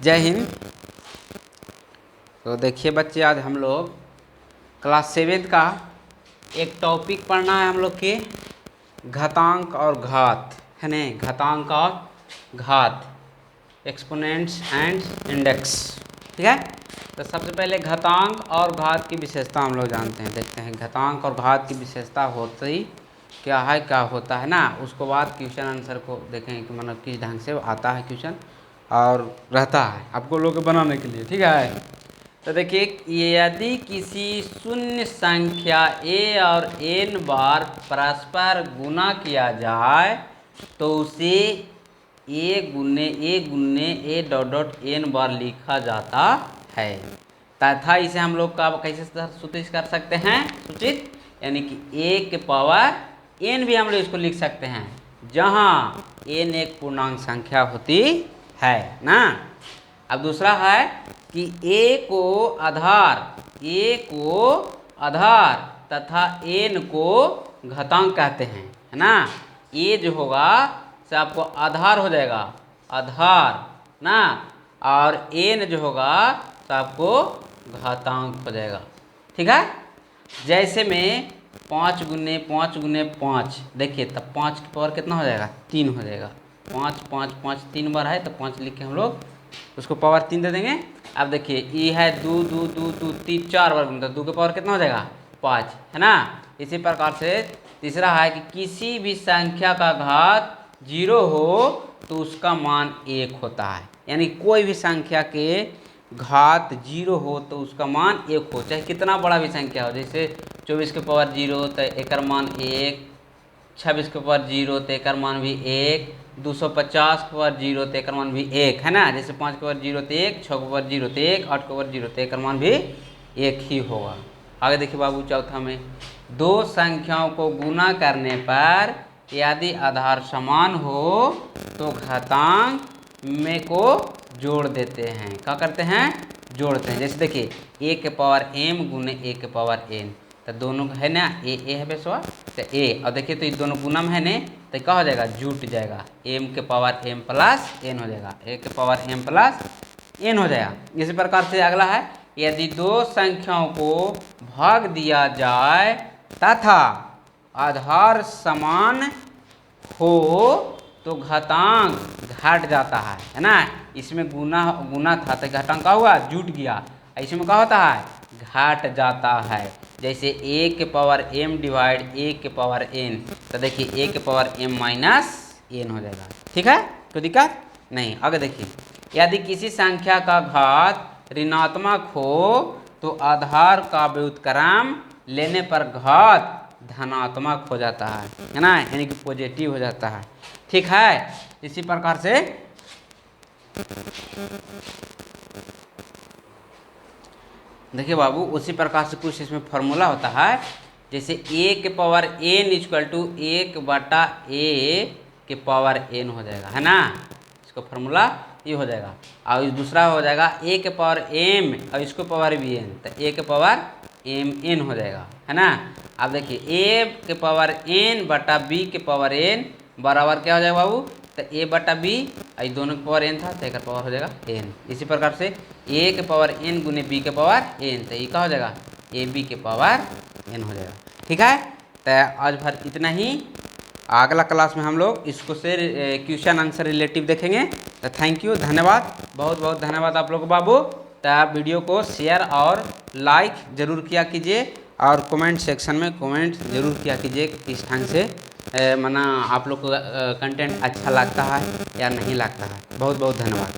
जय हिंद। तो देखिए बच्चे, आज हम लोग क्लास 7 का एक टॉपिक पढ़ना है हम लोग के, घातांक और घात, है ना। घातांक और घात, एक्सपोनेंट्स एंड इंडेक्स, ठीक है। तो सबसे पहले घातांक और घात की विशेषता हम लोग जानते हैं, देखते हैं घातांक और घात की विशेषता होती क्या है, क्या होता है ना। उसके बाद क्वेश्चन आंसर को देखें कि मतलब किस ढंग से आता है क्वेश्चन और रहता है आपको लोग बनाने के लिए, ठीक है। तो देखिए, यदि किसी शून्य संख्या a और n बार परस्पर गुना किया जाए तो उसे a गुने a डॉट डॉट n बार लिखा जाता है। तथा इसे हम लोग का कैसे सूचित कर सकते हैं, सूचित यानी कि a के पावर n भी हम लोग इसको लिख सकते हैं, जहाँ n एक पूर्णांक संख्या होती है ना। अब दूसरा है कि a को आधार तथा n को घातांक कहते हैं, है ना। a जो होगा से आपको आधार हो जाएगा, आधार ना, और n जो होगा तो आपको घातांक हो जाएगा, ठीक है। जैसे में 5 गुने 5, देखिए तब 5 की पावर कितना हो जाएगा, 3 हो जाएगा। 5 5 5 3 बार है तो 5 लिख के हम लोग उसको पावर 3 दे देंगे। अब देखिए ये है 2 2 2 2 3 4 बार गुना, 2 के पावर कितना हो जाएगा, 5, है ना। इसी प्रकार से तीसरा है कि किसी भी संख्या का घात 0 हो तो उसका मान 1 होता है, यानी कोई भी संख्या के घात 0 हो तो उसका मान 1 हो, चाहे कितना बड़ा भी संख्या हो। जैसे 24 के पावर 0 तो एक मान 1, 26 के पावर 0 तो एक मान भी 1, 250 के पावर 0 तो एक मान भी 1, है ना। जैसे 5 के पावर 0 तो 1, 6 के पावर 0 तो 1, 8 के पावर 0 तो एक मान भी 1 ही होगा। आगे देखिए बाबू, चौथा में दो संख्याओं को गुना करने पर यदि आधार समान हो तो घातांक में को जोड़ देते हैं। क्या करते हैं, जोड़ते हैं। जैसे देखिए a के पावर m गुने a के पावर n, तो दोनों है ना, a है बेसवा तो a, और देखिए तो ये दोनों गुना में है ने तो क्या हो जाएगा, जुट जाएगा, m के पावर m प्लस n हो जाएगा, a के पावर m प्लस n हो जाएगा। इसी प्रकार से अगला है, यदि दो संख्याओं को भाग दिया जाए तथा आधार समान हो तो घातांक घट जाता है ना। इसमें गुना था तो घातांक का हुआ, जुट गया, इसमें क्या होता है, घट जाता है। जैसे a के पावर m डिवाइड a के पावर n, तो देखिए a के पावर m माइनस n हो जाएगा, ठीक है, कोई दिक्कत नहीं। आगे देखिए, यदि किसी संख्या का घात ऋणात्मक हो तो आधार का व्युत्क्रम लेने पर घात धनात्मक हो जाता है ना, यानी कि पॉजिटिव हो जाता है, ठीक है। इसी प्रकार से देखिए बाबू, उसी प्रकार से कुछ इसमें फॉर्मूला होता है। जैसे a के power n equal to 1/a के पावर n हो जाएगा, है ना। इसका फॉर्मूला ये हो जाएगा। और दूसरा हो जाएगा a के पावर m और इसको पावर भी n, तो a के पावर mn हो जाएगा, है ना। अब देखिए a के पावर n बटा b के पावर n बराबर क्या हो जाएगा बाबू, तो a बटा b, आई दोनों के पावर n था तो एक पावर हो जाएगा n। इसी प्रकार से a के पावर n गुने b के पावर n, तो ये क्या हो जाएगा, ab के पावर n हो जाएगा, ठीक है। तो आज भर इतना ही। अगला क्लास में हम लोग इसको से क्वेश्चन आंसर रिलेटिव देखेंगे। तो थैंक यू, धन्यवाद, बहुत बहुत धन्यवाद आप लोग बाबू। तो आप वीडियो को शेयर और लाइक ज़रूर किया कीजिए और कमेंट सेक्शन में कमेंट ज़रूर किया कीजिए किस ढंग से माना आप लोग को कंटेंट अच्छा लगता है या नहीं लगता है। बहुत बहुत धन्यवाद।